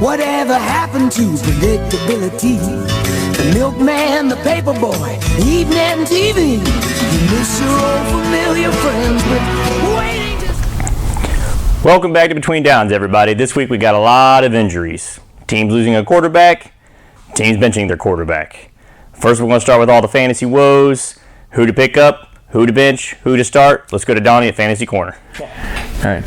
Whatever happened to predictability? The milkman, the paperboy, evening TV. You miss your old familiar friends, but waiting to... Welcome back to Between Downs, everybody. This week we got a lot of injuries. Teams losing a quarterback, teams benching their quarterback. First, we're going to start with all the fantasy woes. Who to pick up, who to bench, who to start. Let's go to Donnie at Fantasy Corner. All right.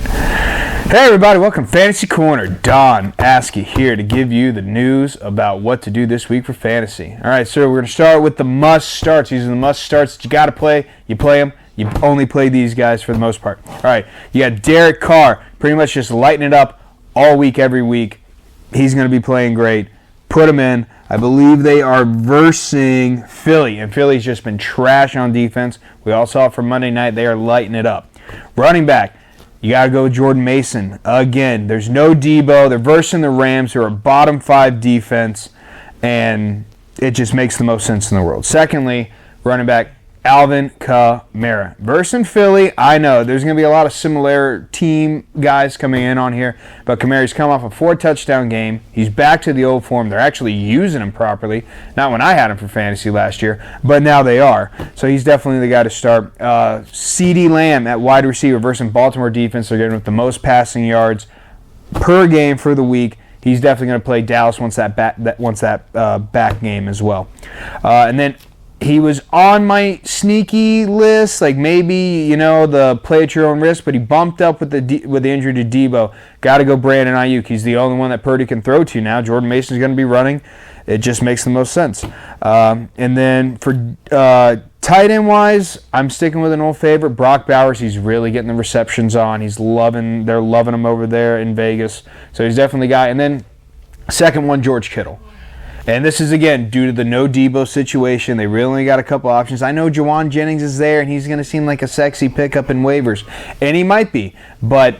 Hey, everybody. Welcome to Fantasy Corner. Don Askey here to give you the news about what to do this week for fantasy. All right, so we're going to start with the must-starts. These are the must-starts that you got to play. You play them. You only play these guys for the most part. All right, you got Derek Carr, pretty much just lighting it up all week, every week. He's going to be playing great. Put him in. I believe they are versing Philly, and Philly's just been trash on defense. We all saw it from Monday night. They are lighting it up. Running back, you got to go with Jordan Mason. Again, there's no Debo. They're versing the Rams, who are a bottom 5 defense, and it just makes the most sense in the world. Secondly, running back, Alvin Kamara. Versing Philly, I know there's going to be a lot of similar team guys coming in on here, but Kamara's come off a 4-touchdown game. He's back to the old form. They're actually using him properly. Not when I had him for fantasy last year, but now they are. So he's definitely the guy to start. CeeDee Lamb at wide receiver versus Baltimore defense. They're getting with the most passing yards per game for the week. He's definitely going to play Dallas once that back game as well. And then he was on my sneaky list, like maybe, the play at your own risk, but he bumped up with the injury to Debo. Got to go Brandon Ayuk. He's the only one that Purdy can throw to now. Jordan Mason's going to be running. It just makes the most sense. And then for tight end wise, I'm sticking with an old favorite, Brock Bowers. He's really getting the receptions on. They're loving him over there in Vegas. So he's definitely the guy. And then second one, George Kittle. And this is, again, due to the no Debo situation. They really only got a couple options. I know Juwan Jennings is there, and he's going to seem like a sexy pickup in waivers. And he might be. But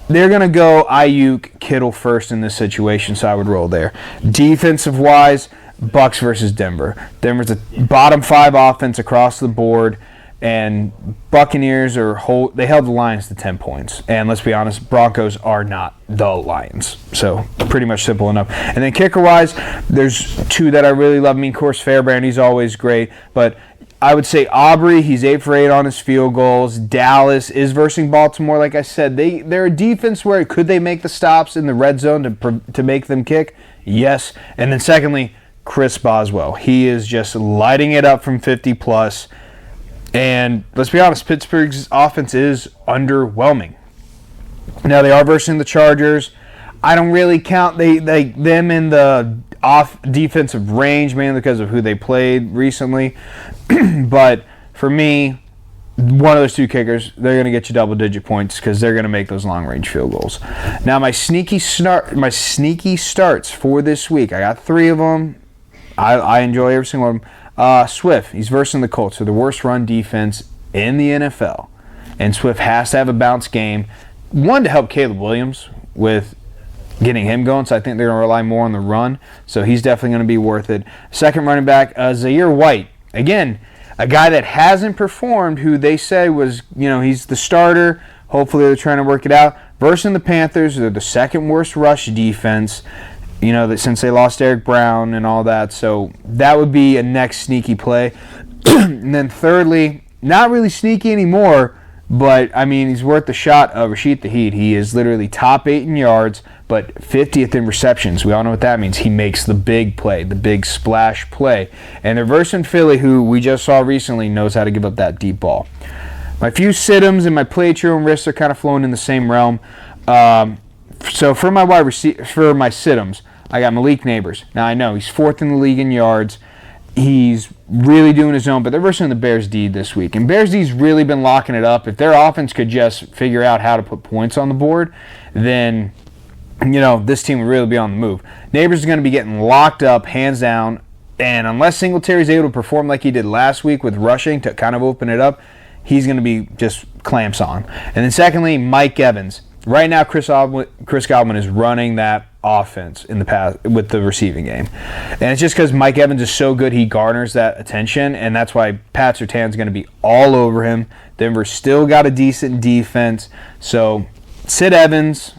they're going to go Ayuk, Kittle first in this situation, so I would roll there. Defensive-wise, Bucks versus Denver. Denver's a bottom 5 offense across the board. And Buccaneers they held the Lions to 10 points. And let's be honest, Broncos are not the Lions. So pretty much simple enough. And then kicker-wise, there's 2 that I really love. Of course, Fairbairn, he's always great. But I would say Aubrey, he's 8 for 8 on his field goals. Dallas is versing Baltimore. Like I said, they're a defense where could they make the stops in the red zone to make them kick? Yes. And then secondly, Chris Boswell. He is just lighting it up from 50+. And let's be honest, Pittsburgh's offense is underwhelming. Now, they are versing the Chargers. I don't really count them in the off defensive range, mainly because of who they played recently. But for me, one of those 2 kickers, they're going to get you double-digit points because they're going to make those long-range field goals. Now, my sneaky starts for this week, I got 3 of them. I enjoy every single one of them. Swift, he's versing the Colts, who are the worst run defense in the NFL. And Swift has to have a bounce game. One, to help Caleb Williams with getting him going, so I think they're going to rely more on the run. So he's definitely going to be worth it. Second running back, Zaire White. Again, a guy that hasn't performed, who they say was, he's the starter. Hopefully they're trying to work it out. Versing the Panthers, they're the second worst rush defense. That since they lost Eric Brown and all that. So that would be a next sneaky play. And then thirdly, not really sneaky anymore, but, he's worth the shot of Rashid Shaheed. He is literally top 8 in yards, but 50th in receptions. We all know what that means. He makes the big play, the big splash play. And they're versing Philly, who we just saw recently knows how to give up that deep ball. My few sit-ems and my play at your own risk are kind of flowing in the same realm. So for my sit-ems, I got Malik Neighbors. Now, I know he's 4th in the league in yards. He's really doing his own, but they're versing the Bears D this week. And Bears D's really been locking it up. If their offense could just figure out how to put points on the board, then, this team would really be on the move. Neighbors is going to be getting locked up, hands down. And unless Singletary's able to perform like he did last week with rushing to kind of open it up, he's going to be just clamps on. And then secondly, Mike Evans. Right now, Chris Godwin is running that offense in the past with the receiving game. And it's just because Mike Evans is so good, he garners that attention, and that's why Pat Surtain's going to be all over him. Denver's still got a decent defense. So, sit Evans,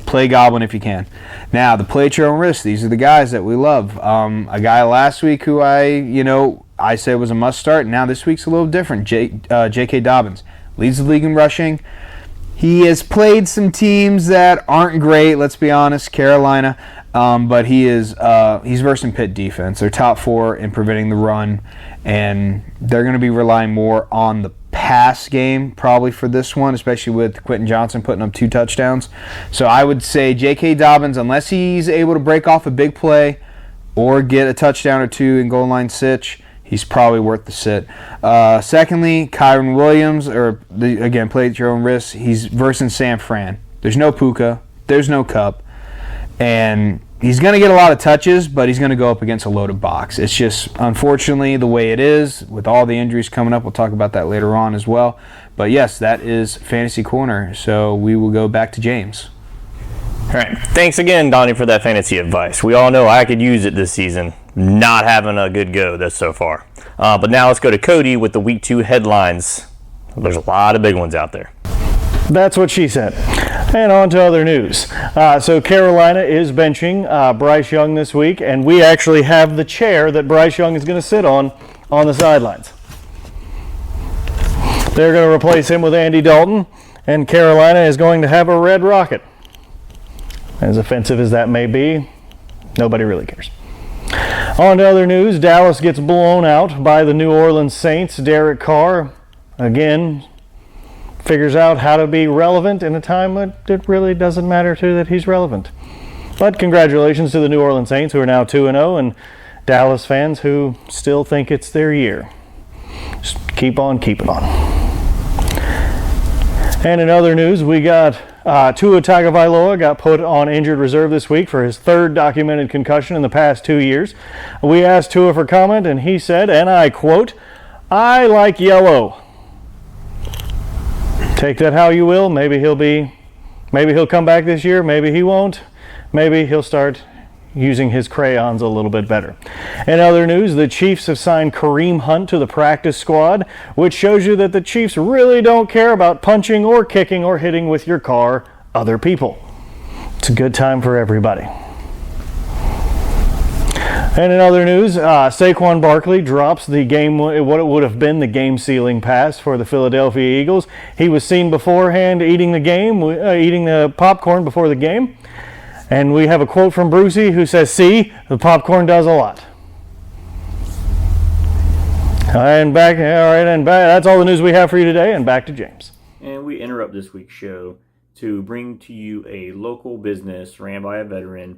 play Goblin if you can. Now, the play at your own risk. These are the guys that we love. A guy last week who I said was a must start. Now this week's a little different. J.K. Dobbins leads the league in rushing. He has played some teams that aren't great, let's be honest, Carolina, but he's versing Pitt defense. They're top 4 in preventing the run, and they're going to be relying more on the pass game probably for this one, especially with Quentin Johnson putting up 2 touchdowns. So I would say J.K. Dobbins, unless he's able to break off a big play or get a touchdown or 2 in goal line sitch, he's probably worth the sit. Secondly, Kyron Williams, again, play at your own risk. He's versing San Fran. There's no Puka. There's no Cup. And he's going to get a lot of touches, but he's going to go up against a loaded box. It's just, unfortunately, the way it is with all the injuries coming up. We'll talk about that later on as well. But, yes, that is Fantasy Corner. So we will go back to James. All right. Thanks again, Donnie, for that fantasy advice. We all know I could use it this season. Not having a good go this so far. But now let's go to Cody with the Week 2 headlines. There's a lot of big ones out there. That's what she said. And on to other news. So Carolina is benching Bryce Young this week, and we actually have the chair that Bryce Young is going to sit on the sidelines. They're going to replace him with Andy Dalton, and Carolina is going to have a red rocket. As offensive as that may be, nobody really cares. On to other news. Dallas gets blown out by the New Orleans Saints. Derek Carr, again, figures out how to be relevant in a time when it really doesn't matter to that he's relevant. But congratulations to the New Orleans Saints, who are now 2-0, and Dallas fans who still think it's their year. Just keep on keeping on. And in other news, we got Tua Tagovailoa got put on injured reserve this week for his 3rd documented concussion in the past 2 years. We asked Tua for comment, and he said, and I quote, "I like yellow." Take that how you will. Maybe he'll come back this year. Maybe he won't. Maybe he'll start using his crayons a little bit better. In other news, the Chiefs have signed Kareem Hunt to the practice squad, which shows you that the Chiefs really don't care about punching or kicking or hitting with your car other people. It's a good time for everybody. And in other news, Saquon Barkley drops what it would have been the game-sealing pass for the Philadelphia Eagles. He was seen beforehand eating the popcorn before the game. And we have a quote from Brucey who says, "See, the popcorn does a lot." That's all the news we have for you today, and back to James. And we interrupt this week's show to bring to you a local business ran by a veteran.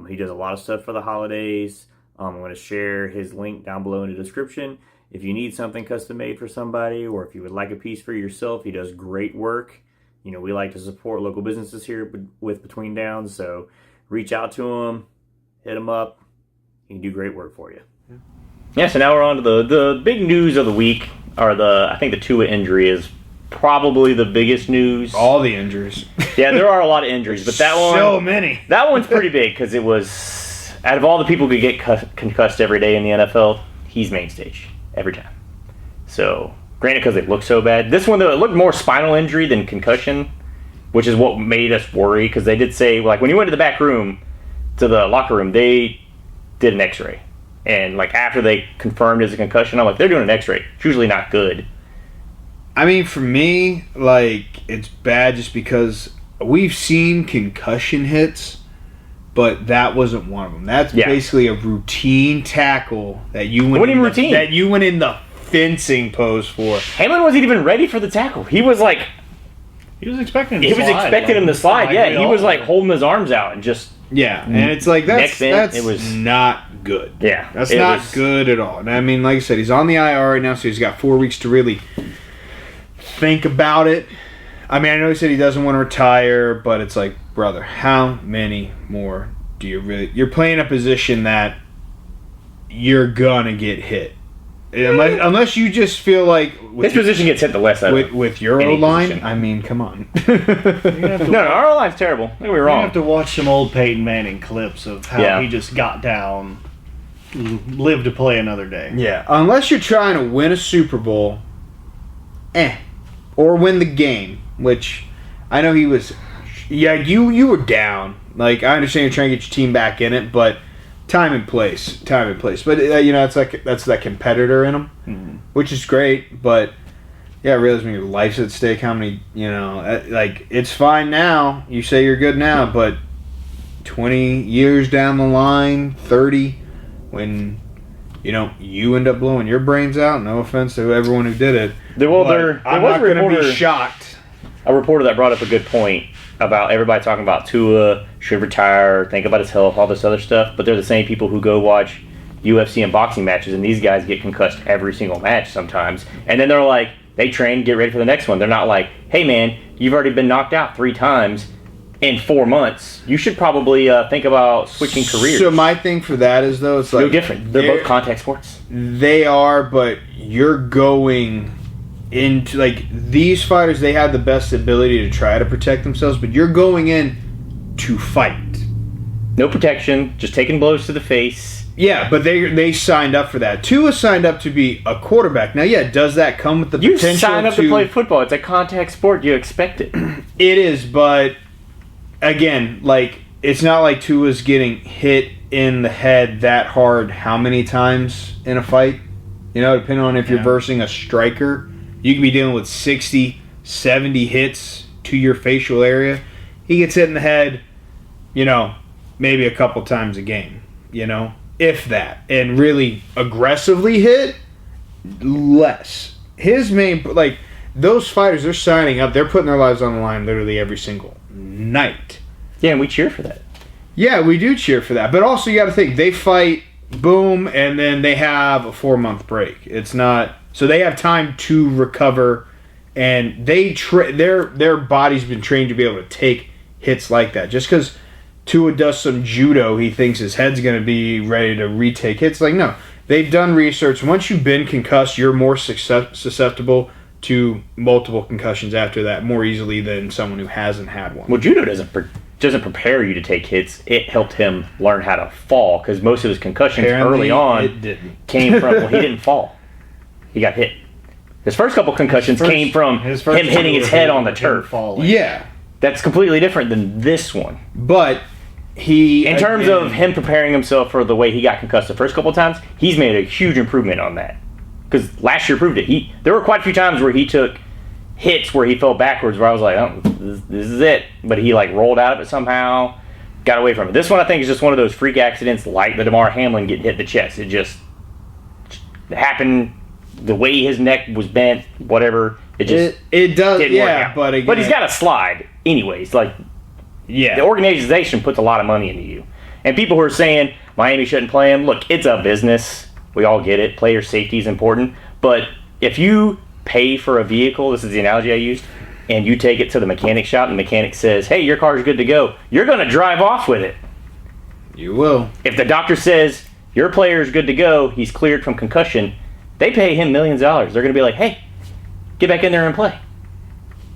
He does a lot of stuff for the holidays. I'm going to share his link down below in the description. If you need something custom made for somebody, or if you would like a piece for yourself, he does great work. You know, we like to support local businesses here with Between Downs, so reach out to him, hit him up. He can do great work for you. Yeah, so now we're on to the big news of the week, I think the Tua injury is probably the biggest news. All the injuries. Yeah, there are a lot of injuries, but that one... So many. That one's pretty big because it was, out of all the people who get concussed every day in the NFL, he's main stage every time. So... Granted, because they look so bad. This one, though, it looked more spinal injury than concussion, which is what made us worry. Because they did say, like, when you went to the back room, to the locker room, they did an X-ray. And, like, after they confirmed it's a concussion, I'm like, they're doing an X-ray. It's usually not good. I mean, for me, like, it's bad just because we've seen concussion hits, but that wasn't one of them. That's basically a routine tackle that you went in the fencing pose for. Hamlin wasn't even ready for the tackle. He was like... He was expecting him to slide. Yeah, he was like holding his arms out and just... Yeah, and it's like, it was not good. Yeah. That's not good at all. And I mean, like I said, he's on the IR right now, so he's got 4 weeks to really think about it. I mean, I know he said he doesn't want to retire, but it's like, brother, how many more do you really... You're playing a position that you're gonna get hit. Unless you just feel like... His position gets hit the less with your O-line? I mean, come on. No, our O-line's terrible. Don't get me wrong. You have to watch some old Peyton Manning clips of how he just got down, lived to play another day. Yeah, unless you're trying to win a Super Bowl, or win the game, which I know he Yeah, you were down. Like, I understand you're trying to get your team back in it, but time and place. But it's like that's that competitor in them, which is great. But yeah, I realize when your life's at stake, how many like it's fine now. You say you're good now, but 20 years down the line, 30, when you end up blowing your brains out. No offense to everyone who did it. I'm not going to be shocked. A reporter that brought up a good point about everybody talking about Tua should retire, think about his health, all this other stuff, but they're the same people who go watch UFC and boxing matches, and these guys get concussed every single match sometimes. And then they're like, they train, get ready for the next one. They're not like, hey man, you've already been knocked out 3 times in 4 months. You should probably think about switching careers. So my thing for that is, though, it's like... No different. They're both contact sports. They are, but you're going into... Like, these fighters, they have the best ability to try to protect themselves, but you're going in to fight. No protection, just taking blows to the face. Yeah, but they signed up for that. Tua signed up to be a quarterback. Now, yeah, does that come with the potential You sign up to play football. It's a contact sport. You expect it. It is, but... Again, like, it's not like Tua's getting hit in the head that hard how many times in a fight. Depending on if you're versing a striker, you could be dealing with 60, 70 hits to your facial area. He gets hit in the head, maybe a couple times a game, if that. And really aggressively hit, less. His main, like, those fighters, they're signing up, they're putting their lives on the line literally every single night. Yeah, and we cheer for that. Yeah, we do cheer for that. But also, you got to think, they fight, boom, and then they have a 4-month break. It's not... So they have time to recover, and their body's been trained to be able to take hits like that. Just because Tua does some judo, he thinks his head's going to be ready to retake hits. Like, no. They've done research. Once you've been concussed, you're more susceptible to multiple concussions after that more easily than someone who hasn't had one. Well, judo doesn't prepare you to take hits. It helped him learn how to fall, because most of his concussions early on came from... Well, he didn't fall. He got hit. His first couple concussions came from him hitting his head on the turf. Yeah. That's completely different than this one. But he... In terms of him preparing himself for the way he got concussed the first couple times, he's made a huge improvement on that. Because last year proved it. There were quite a few times where he took hits where he fell backwards, where I was like, oh, this is it. But he rolled out of it somehow, got away from it. This one, I think, is just one of those freak accidents like the Damar Hamlin getting hit in the chest. It just happened the way his neck was bent, whatever. It just it does, didn't work yeah. out. But again, he's got a slide anyways. Yeah, the organization puts a lot of money into you. And people who are saying Miami shouldn't play him, look, it's a business. We all get it. Player safety is important. But if you pay for a vehicle, this is the analogy I used, and you take it to the mechanic shop, and the mechanic says, hey, your car's good to go, you're going to drive off with it. You will. If the doctor says, your player is good to go, he's cleared from concussion, they pay him millions of dollars. They're going to be like, hey, get back in there and play.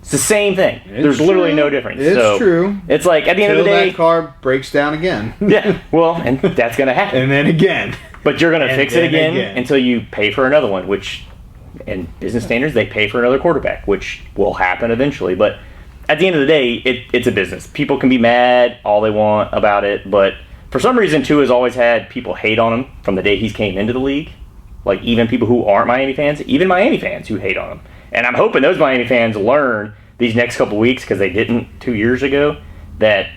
It's the same thing. There's literally no difference. It's true. It's like, at the end of the day... that car breaks down again. Yeah, well, and that's going to happen. And then again. But you're going to fix it again until you pay for another one, which, in business standards, they pay for another quarterback, which will happen eventually. But at the end of the day, it's a business. People can be mad all they want about it, but for some reason, Tua has always had people hate on him from the day he came into the league. Like, even people who aren't Miami fans, even Miami fans who hate on him. And I'm hoping those Miami fans learn these next couple weeks, because they didn't 2 years ago, that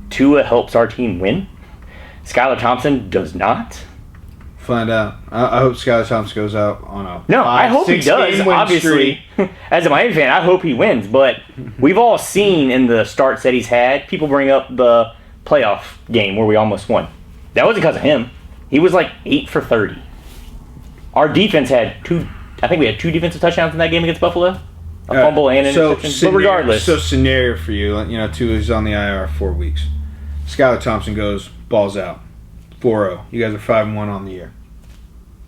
Tua helps our team win. Skylar Thompson does not. Find out. I hope Skylar Thompson goes out on a No, I hope he does, obviously. As a Miami fan, I hope he wins. But we've all seen in the starts that he's had, people bring up the playoff game where we almost won. That wasn't because of him. He was 8 for 30. Our defense had I think we had 2 defensive touchdowns in that game against Buffalo. A fumble and an interception. But regardless. So scenario for you, Tua's on the IR 4 weeks. Skylar Thompson goes, balls out. 4-0. You guys are 5-1 on the year.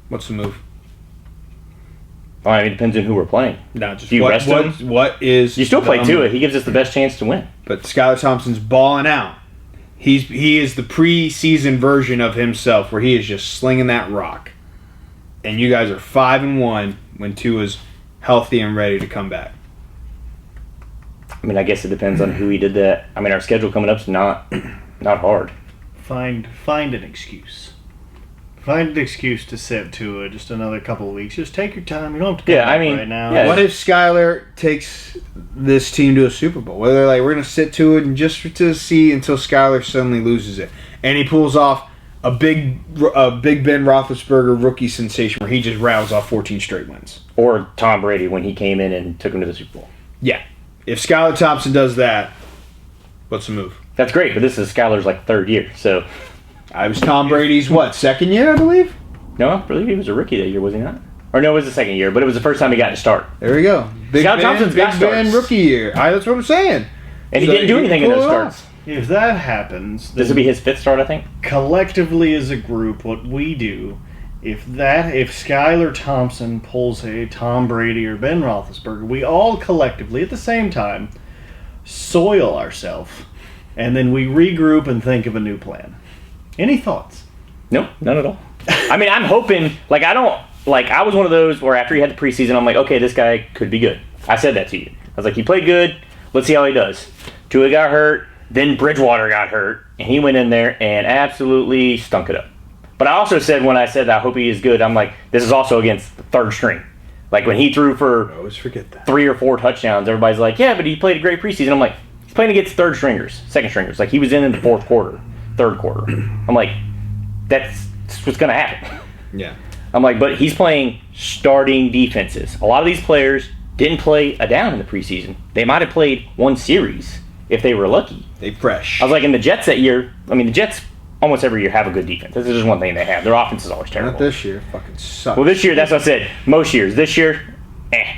What's the move? Well, it depends on who we're playing. No, just do you rest him? What is... You still play Tua. He gives us the best chance to win. But Skylar Thompson's balling out. He is the preseason version of himself, where he is just slinging that rock. And you guys are 5-1 when Tua's healthy and ready to come back. I mean, I guess it depends on who he did that. I mean, our schedule coming up's not hard. Find an excuse. Find an excuse to sit Tua just another couple of weeks. Just take your time. You don't have to come back right now. yeah. What if Skyler takes this team to a Super Bowl? Where they're like, we're going to sit to it and just to see until Skyler suddenly loses it. And he pulls off a Big Ben Roethlisberger rookie sensation where he just rattles off 14 straight wins. Or Tom Brady when he came in and took him to the Super Bowl. Yeah. If Skylar Thompson does that, what's the move? That's great, but this is Skyler's like third year, so... I was Tom Brady's, second year, I believe? No, I believe he was a rookie that year, was he not? Or no, it was the second year, but it was the first time he got to start. There we go. Skylar Thompson's got Big Ben starts. rookie year. That's what I'm saying. And he So didn't do anything in pull those it starts. off. If that happens, This will be his fifth start, I think. collectively as a group, what we do, if Skylar Thompson pulls a Tom Brady or Ben Roethlisberger, we all collectively at the same time soil ourselves, and then we regroup and think of a new plan. Any thoughts? No, none at all. I mean, I'm hoping, I was one of those where after he had the preseason, I'm like, okay, this guy could be good. I said that to you. I was like, he played good. Let's see how he does. Tua got hurt. Then Bridgewater got hurt. And he went in there and absolutely stunk it up. But I also said when I said I hope he is good, I'm like, this is also against the third string. Like when he threw for I always forget that. 3 or 4 touchdowns, everybody's like, yeah, but he played a great preseason. I'm like, he's playing against third stringers, second stringers. Like he was in the fourth quarter, third quarter. I'm like, that's what's going to happen. Yeah. I'm like, but he's playing starting defenses. A lot of these players didn't play a down in the preseason. They might have played one series if they were lucky. They fresh. I was like, in the Jets that year, I mean, the Jets almost every year have a good defense. This is just one thing they have. Their offense is always terrible. Not this year. Fucking sucks. Well, this year, that's what I said. Most years. This year,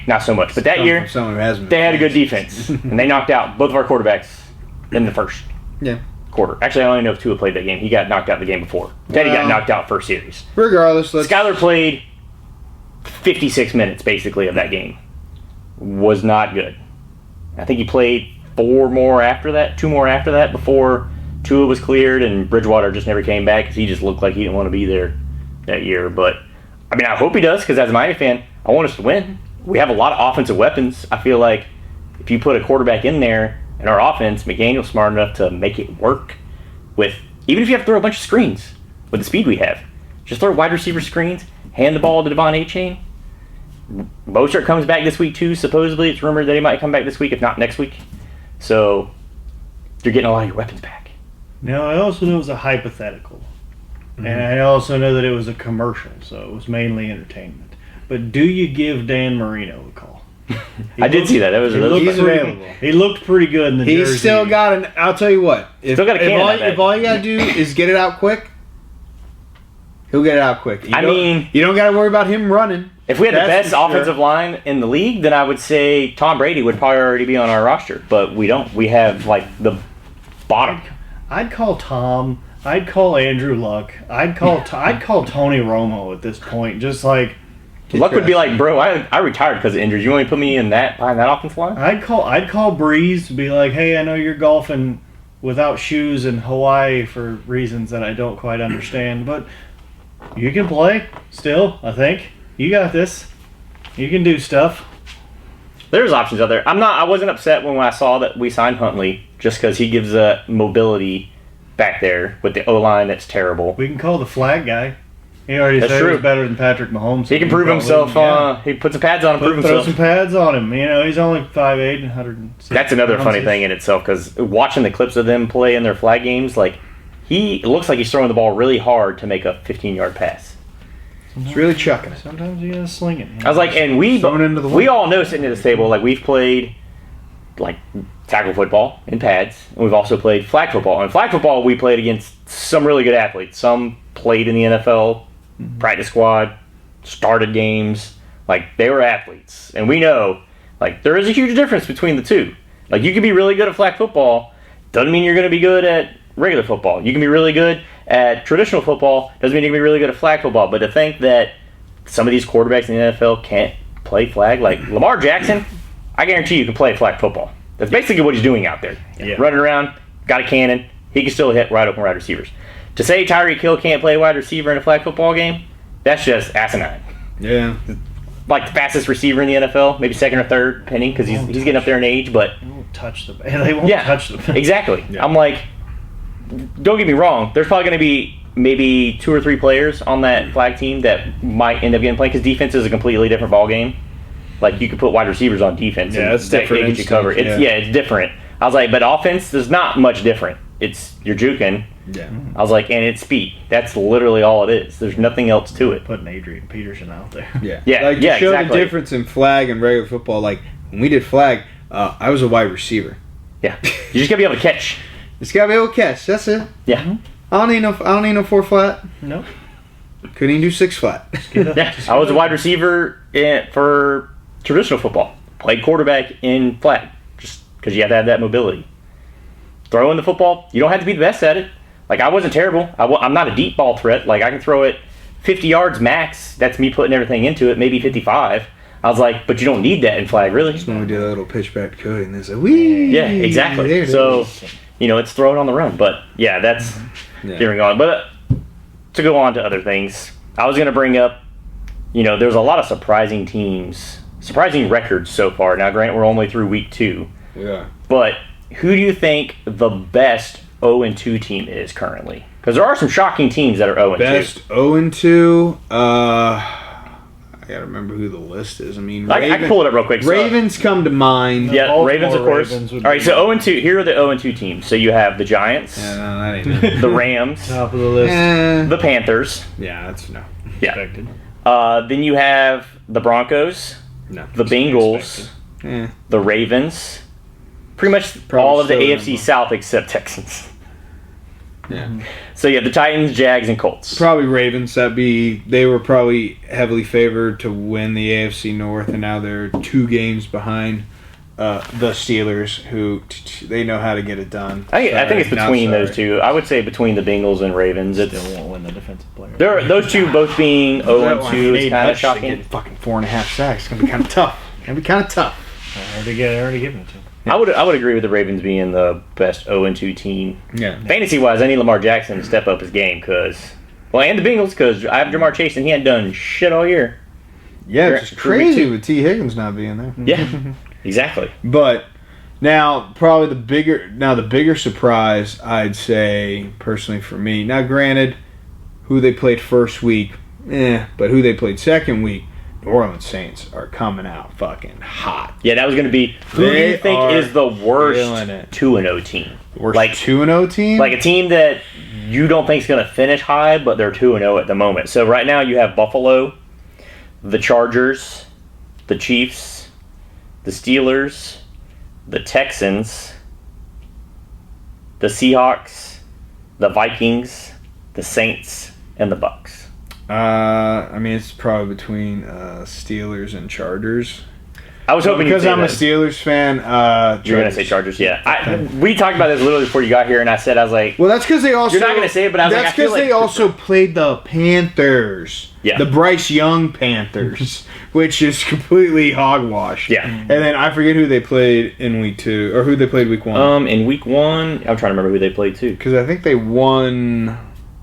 not so much. But that year, Someone who hasn't they had a good defense. And they knocked out both of our quarterbacks in the first Yeah. quarter. Actually, I only know if Tua played that game. He got knocked out the game before. Teddy got knocked out first series. Regardless, Skyler played 56 minutes, basically, of that game. Was not good. I think he played 2 more after that, before Tua was cleared, and Bridgewater just never came back because he just looked like he didn't want to be there that year. But, I mean, I hope he does, because as a Miami fan, I want us to win. We have a lot of offensive weapons. I feel like if you put a quarterback in there in our offense, McDaniel's smart enough to make it work with, even if you have to throw a bunch of screens with the speed we have. Just throw wide receiver screens, hand the ball to Devon Achane. Mostert comes back this week too, supposedly. It's rumored that he might come back this week, if not next week. So, you're getting a lot of your weapons back. Now, I also know it was a hypothetical. And I also know that it was a commercial, so it was mainly entertainment. But do you give Dan Marino a call? I did see that. That was He's available. He looked pretty good in the jersey. He's still got an. I'll tell you what. Still got a cannon, I bet. If all you gotta do is get it out quick, he'll get it out quick. You don't gotta worry about him running. If we had the That's best for sure. offensive line in the league, then I would say Tom Brady would probably already be on our roster. But we don't. We have, the bottom. I'd call Tom. I'd call Andrew Luck. I'd call Tony Romo at this point. Just like Luck would be like, bro, I retired because of injuries. You want me to put me in behind that offensive line? I'd call Breeze to be like, hey, I know you're golfing without shoes in Hawaii for reasons that I don't quite understand, but you can play still. I think you got this. You can do stuff. There's options out there. I wasn't upset when I saw that we signed Huntley, just because he gives mobility back there with the O-line that's terrible. We can call the flag guy. He already That's said true. he was better than Patrick Mahomes. He can prove himself. He put some pads on him, prove Throw himself. some pads on him. He's only 5'8" and 160 That's another funny pounds. thing in itself, because watching the clips of them play in their flag games, he looks like he's throwing the ball really hard to make a 15-yard pass. It's really chucking it. Sometimes you gotta sling it. I was like, and we Thrown into the wind. all know sitting at this table, we've played tackle football in pads, and we've also played flag football. And flag football, we played against some really good athletes. Some played in the NFL, practice squad, started games. They were athletes. And we know, there is a huge difference between the two. You can be really good at flag football, doesn't mean you're going to be good at regular football. You can be really good at traditional football, doesn't mean you're going to be really good at flag football. But to think that some of these quarterbacks in the NFL can't play flag, Lamar Jackson, I guarantee you can play flag football. That's basically what he's doing out there. Yeah. Running around, got a cannon, he can still hit wide open wide receivers. To say Tyreek Hill can't play wide receiver in a flag football game, that's just asinine. Yeah. The fastest receiver in the NFL, maybe second or third, depending, because he's getting up there in age, but touch the. They won't Yeah, touch the. exactly. I'm like, don't get me wrong. There's probably going to be maybe 2 or 3 players on that flag team that might end up getting played because defense is a completely different ball game. Like you could put wide receivers on defense. Yeah, and it's different They get you covered. instinct, It's different. I was like, but offense is not much different. It's you're juking. Yeah. I was like, and it's speed. That's literally all it is. There's nothing else to it. Putting Adrian Peterson out there. Yeah. Yeah, Like, to yeah, show exactly. the difference in flag and regular football, like, when we did flag, I was a wide receiver. Yeah, you just gotta be able to catch. Just gotta be able to catch. That's it. Yeah, I don't need no 4 flat. No. Couldn't even do 6 flat. yeah. I was a wide receiver for traditional football. Played quarterback in flag just because you have to have that mobility. Throwing the football, you don't have to be the best at it. Like I wasn't terrible. I'm not a deep ball threat. Like I can throw it 50 yards max. That's me putting everything into it. Maybe 55. I was like, but you don't need that in flag, really. When we did that little pitch back to Cody, and they said, "Wee!" Yeah, exactly. There it So, is. it's thrown on the run. But yeah, that's Yeah. different on. But to go on to other things, I was going to bring up, there's a lot of surprising teams, surprising records so far. Now, granted, we're only through week 2, Yeah. but who do you think the best 0-2 team is currently? Because there are some shocking teams that are 0-2. Best 0-2. I gotta remember who the list is. I mean, I can pull it up real quick. So- Ravens come to mind. Yeah, Baltimore Ravens, of course. Ravens All would right, be- so 0-2. Here are the 0-2 teams. So you have the Giants, Yeah, no, that ain't it. the Rams, Top of the list. the Panthers. Yeah, that's no. Yeah. Expected. Then you have the Broncos, No. the Bengals, Eh. the Ravens. Pretty much Probably all of the still AFC them. South except Texans. Yeah. So you have the Titans, Jags, and Colts. Probably Ravens. They were probably heavily favored to win the AFC North, and now they're 2 games behind the Steelers, who they know how to get it done. I think it's Sorry, not between sorry. those two. I would say between the Bengals and Ravens. Still It's won't win the defensive player. those two both being 0-2 is kind of shocking. Getting fucking 4.5 sacks. It's gonna be kind of tough. Gonna be kind of tough. I already given it to him. I would agree with the Ravens being the best 0-2 team. Yeah. Fantasy wise, I need Lamar Jackson to step up his game and the Bengals because I have Jamar Chase and he hadn't done shit all year. Yeah, it's just For me crazy too. with T. Higgins not being there. Yeah, exactly. But now, probably the bigger surprise, I'd say personally for me. Now, granted, who they played first week, but who they played second week, New Orleans Saints are coming out fucking hot. Yeah, that was going to be. Who do They you think are is the worst killing it. 2-0 team? Worst Like 2-0 team. like a team that you don't think is going to finish high, but they're 2-0 at the moment. So right now you have Buffalo, the Chargers, the Chiefs, the Steelers, the Texans, the Seahawks, the Vikings, the Saints, and the Bucks. I mean, it's probably between Steelers and Chargers. I was hoping Because you'd say I'm a that. Steelers fan. You're going to say Chargers, yeah. We talked about this literally before you got here, and I said, I was like, Well, that's because they also. You're not gonna say it, but I was that's like, I feel because they like- also played the Panthers. Yeah. The Bryce Young Panthers, which is completely hogwash. Yeah. And then I forget who they played in week 2, or who they played week 1. in week 1, I'm trying to remember who they played too. Because I think they won.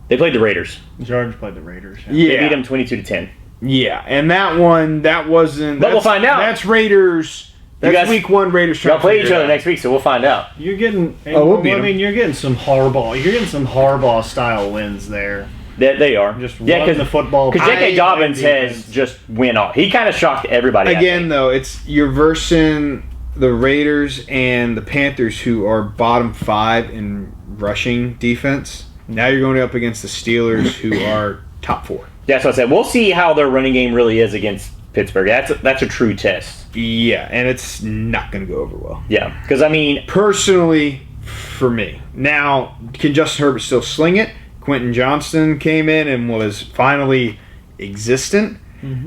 They played the Raiders. The Chargers played the Raiders. They Yeah. beat them 22-10. Yeah. And that one, that wasn't. But we'll that's- find out. That's Raiders. That's guys- week 1 Raiders. Y'all trying to play figure each it other out. next week, so we'll find out. You're getting. Oh, we'll beat 'em. you're getting some Harbaugh. You're getting some Harbaugh style wins there. They are. Just yeah, run the football. Because J.K. I- Dobbins defense. has just went off. He kind of shocked everybody. I Again, think. though, it's you're versing the Raiders and the Panthers, who are bottom 5 in rushing defense. Now you're going up against the Steelers, who are top 4. That's what I said. We'll see how their running game really is against Pittsburgh. That's a true test. Yeah, and it's not going to go over well. Yeah, because I mean, Personally, for me. Now, can Justin Herbert still sling it? Quentin Johnston came in and was finally existent.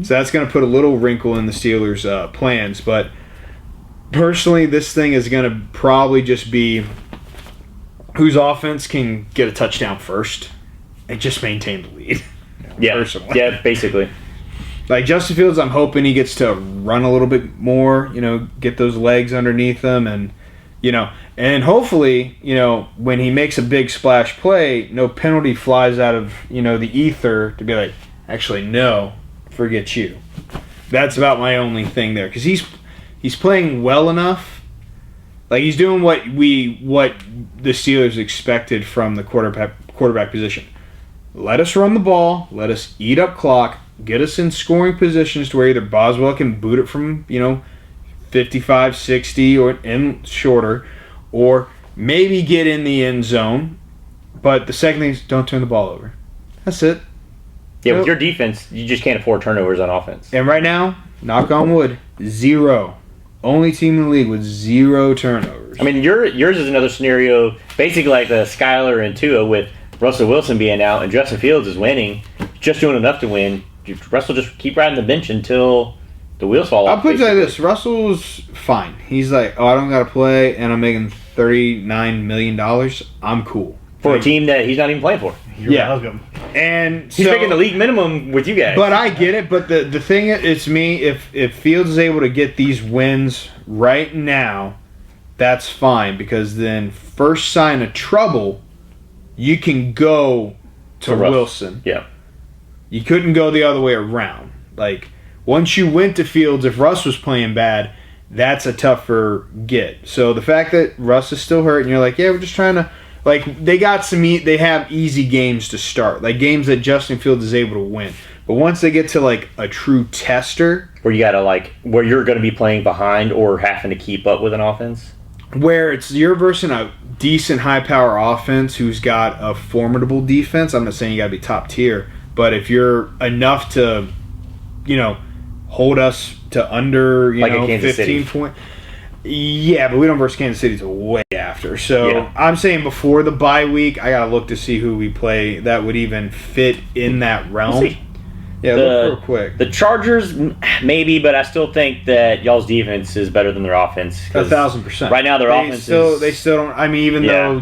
So that's going to put a little wrinkle in the Steelers' plans. But personally, this thing is going to probably just be whose offense can get a touchdown first and just maintain the lead. yeah, Personally. yeah, basically. Like Justin Fields, I'm hoping he gets to run a little bit more, get those legs underneath him and hopefully, when he makes a big splash play, no penalty flies out of, the ether to be like, actually, no, forget you. That's about my only thing there. Because he's playing well enough Like he's doing what the Steelers expected from the quarterback position. Let us run the ball. Let us eat up clock. Get us in scoring positions to where either Boswell can boot it from 55, 60 or and shorter, or maybe get in the end zone. But the second thing is don't turn the ball over. That's it. Yeah, with your defense, you just can't afford turnovers on offense. And right now, knock on wood, 0. Only team in the league with 0 turnovers. I mean, yours is another scenario, basically like the Skyler and Tua with Russell Wilson being out and Justin Fields is winning, just doing enough to win. Russell just keep riding the bench until the wheels fall off. I'll put it like this: Russell's fine. He's like, I don't got to play, and I'm making $39 million. I'm cool. For a team that he's not even playing for. You're welcome. And he's making the league minimum with you guys. But I get it. But the thing is, me, if Fields is able to get these wins right now, that's fine, because then first sign of trouble, you can go to Wilson. Yeah. You couldn't go the other way around. Like, once you went to Fields, if Russ was playing bad, that's a tougher get. So the fact that Russ is still hurt and you're like, yeah, we're just trying to, like, they have easy games to start. Like, games that Justin Fields is able to win. But once they get to, like, a true tester, where you gotta, like, where you're going to be playing behind or having to keep up with an offense, where it's you're versus a decent high-power offense who's got a formidable defense. I'm not saying you got to be top tier, but if you're enough to, hold us to under, like a Kansas 15 City. point. Yeah, but we don't versus Kansas City till way after. So Yeah. I'm saying before the bye week, I gotta look to see who we play that would even fit in that realm. We'll see. Yeah, look real quick. The Chargers, maybe, but I still think that y'all's defense is better than their offense. 1,000%. Right now, their offense they still don't. I mean, even Yeah. though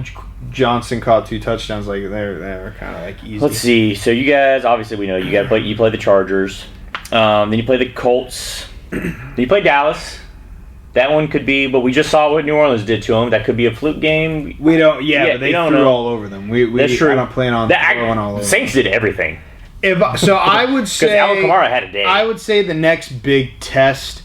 Johnson caught 2 touchdowns, like they're kind of like easy. Let's see. So you guys, obviously, we know you got to play. You play the Chargers, then you play the Colts, then you play Dallas. That one could be, but we just saw what New Orleans did to them. That could be a fluke game. We don't. Yeah, but they we don't threw know. all over them. We That's true. I don't plan on throwing all over. Saints did everything. So I would Because say Alvin Kamara had a day. I would say the next big test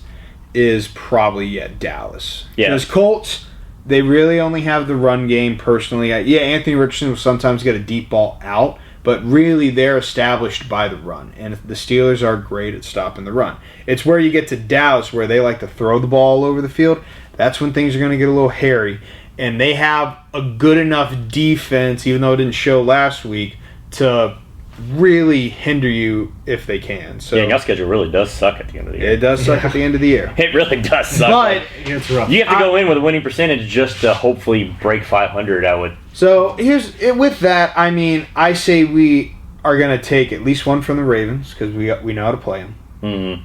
is probably Dallas. Yeah. Because Colts, they really only have the run game personally. Yeah, Anthony Richardson will sometimes get a deep ball out, but really they're established by the run. And the Steelers are great at stopping the run. It's where you get to Dallas where they like to throw the ball all over the field. That's when things are going to get a little hairy. And they have a good enough defense, even though it didn't show last week, to really hinder you if they can. So Yeah, your schedule really does suck at the end of the year. it does suck at the end of the year. It really does suck. But It's rough. You have to go in with a winning percentage just to hopefully break 500. I would. so with that, I mean, I say we are going to take at least one from the Ravens because we know how to play them, Mm-hmm.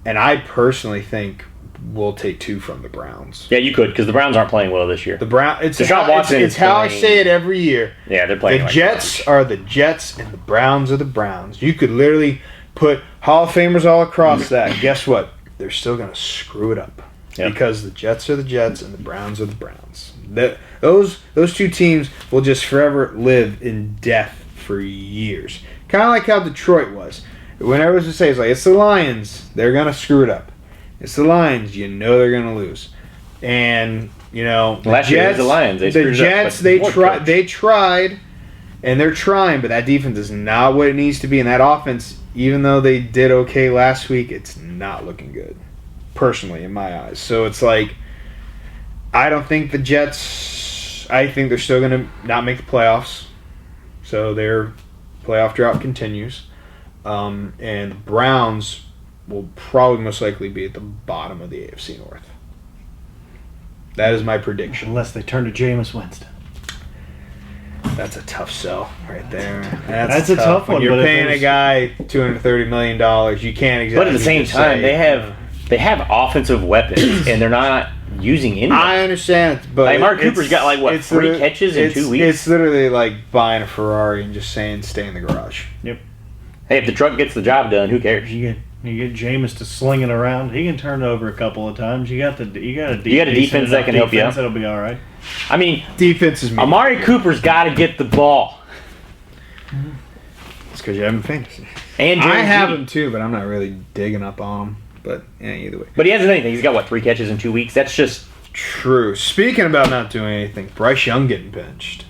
and I personally think we'll take 2 from the Browns. Yeah, you could, because the Browns aren't playing well this year. The it's Deshaun how, Watson it's is how I playing- say it every year. Yeah, they're playing. The like Jets garbage. are the Jets, and the Browns are the Browns. You could literally put Hall of Famers all across that. Guess what? They're still going to screw it up. Yep. Because the Jets are the Jets, and the Browns are the Browns. Those 2 teams will just forever live in death for years. Kind of like how Detroit was. Whenever it was to say, it's the Lions, they're going to screw it up. It's the Lions, you know they're going to lose. And, the Last year it was Jets, the Lions. They screwed it up, Jets, but they more tried. coach. They tried, and they're trying, but that defense is not what it needs to be. And that offense, even though they did okay last week, it's not looking good, personally, in my eyes. So it's like, I don't think the Jets. I think they're still going to not make the playoffs, so their playoff drought continues. And the Browns will probably most likely be at the bottom of the AFC North. That is my prediction. Unless they turn to Jameis Winston. That's a tough sell right there. That's a tough When one, you're but if paying a there's- guy $230 million, you can't exactly. But at the same just time, say, they have offensive weapons, and they're not using any. I understand, but Like, Mark it's- Cooper's got, like, what, it's 3 literally- catches in 2 weeks? It's literally like buying a Ferrari and just saying stay in the garage. Yep. Hey, if the truck gets the job done, who cares? You get Jameis to sling it around. He can turn it over a couple of times. You got a defense that can help you out. That'll be all right. I mean, Defense is me. Amari Cooper's got to get the ball. It's because you have him fantasy. And I Jerry have Jeudy. him too, but I'm not really digging up on him. But yeah, either way. But he hasn't done anything. He's got, what, 3 catches in 2 weeks? That's just True. Speaking about not doing anything, Bryce Young getting benched.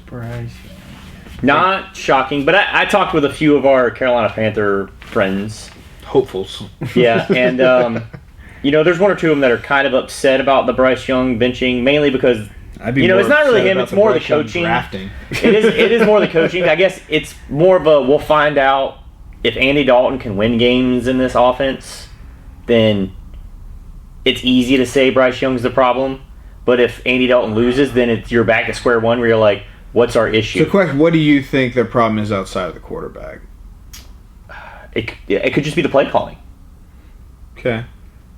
Not shocking, but I talked with a few of our Carolina Panther friends. Hopefuls. Yeah, and there's one or two of them that are kind of upset about the Bryce Young benching, mainly because it's not really him; it's more the coaching. Drafting. It is more the coaching. I guess it's more of a we'll find out if Andy Dalton can win games in this offense. Then it's easy to say Bryce Young's the problem. But if Andy Dalton loses, then you're back to square one where you're like, what's our issue? So, question: what do you think their problem is outside of the quarterback? It could just be the play calling. Okay.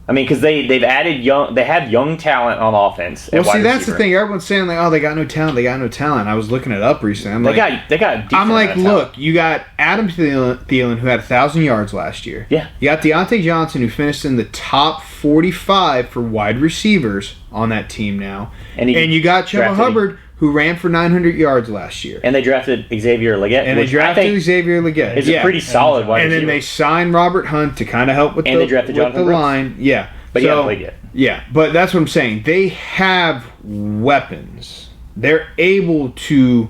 I mean, because they have young talent on offense. Well, see, that's the thing. Everyone's saying like, "Oh, they got no talent. They got no talent." I was looking it up recently. I'm they got. I'm like, look, you got Adam Thielen who had 1,000 yards last year. Yeah. You got Deontay Johnson who finished in the top 45 for wide receivers on that team now, and you got Chuba Hubbard who ran for 900 yards last year. And they drafted Xavier Legette. And they drafted Xavier Legette. It's a pretty solid wide receiver. And then they signed Robert Hunt to kind of help with they drafted Jonathan Brooks. Line. Yeah. But he hasn't played yet. Yeah, but that's what I'm saying. They have weapons. They're able to,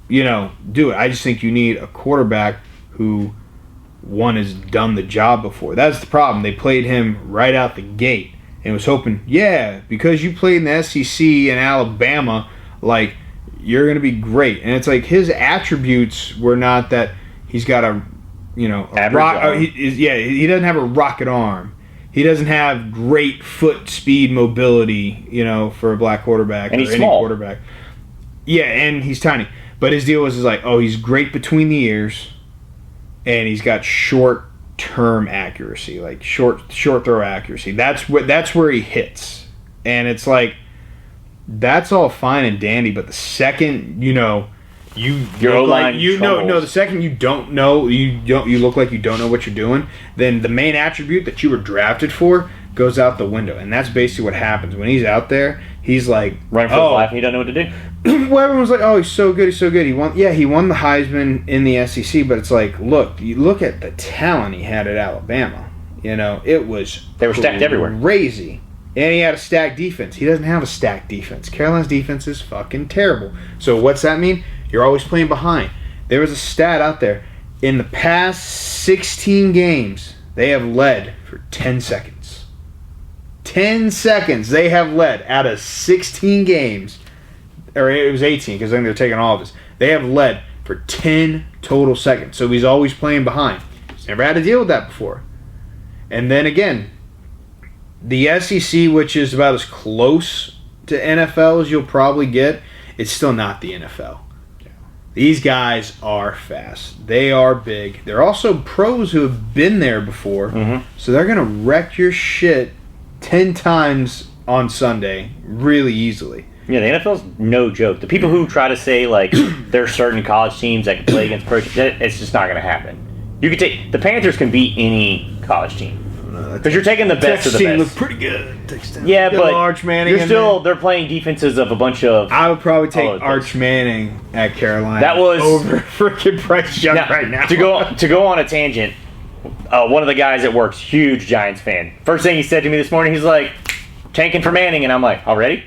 do it. I just think you need a quarterback who, one, has done the job before. That's the problem. They played him right out the gate and was hoping, because you played in the SEC in Alabama, like, you're going to be great. And it's like his attributes were not that he's got a he doesn't have a rocket arm. He doesn't have great foot speed mobility, for a black quarterback and or he's any small. quarterback. Yeah, and he's tiny. But his deal was like, he's great between the ears, and he's got short-term accuracy, like short throw accuracy. That's where he hits. And it's like, that's all fine and dandy, but the second your O-line the second you don't know, you look like you don't know what you're doing, then the main attribute that you were drafted for goes out the window. And that's basically what happens when he's out there. He's like running for his life and he doesn't know what to do. Well, everyone's like, he's so good, he won the Heisman in the SEC, but it's like, you look at the talent he had at Alabama. They were stacked everywhere. Crazy. And he had a stacked defense. He doesn't have a stacked defense. Carolina's defense is fucking terrible. So what's that mean? You're always playing behind. There was a stat out there. In the past 16 games, they have led for 10 seconds. 10 seconds they have led out of 16 games. Or it was 18 because then they're taking all of us. They have led for 10 total seconds. So he's always playing behind. He's never had to deal with that before. And then again, the SEC, which is about as close to NFL as you'll probably get, it's still not the NFL. These guys are fast. They are big. They're also pros who have been there before, so they're going to wreck your shit 10 times on Sunday really easily. Yeah, the NFL's no joke. The people who try to say, like, there are certain college teams that can play against pro teams, it's just not going to happen. You could take the Panthers can beat any college team. Because you're taking the best of the best. Look pretty good. Yeah, but Arch Manning they're playing defenses of a bunch of. I would probably take Arch Manning at Carolina. That was over freaking Bryce Young right now. To go on a tangent, one of the guys at work's huge Giants fan. First thing he said to me this morning, he's like, "Tanking for Manning," and I'm like, "Already?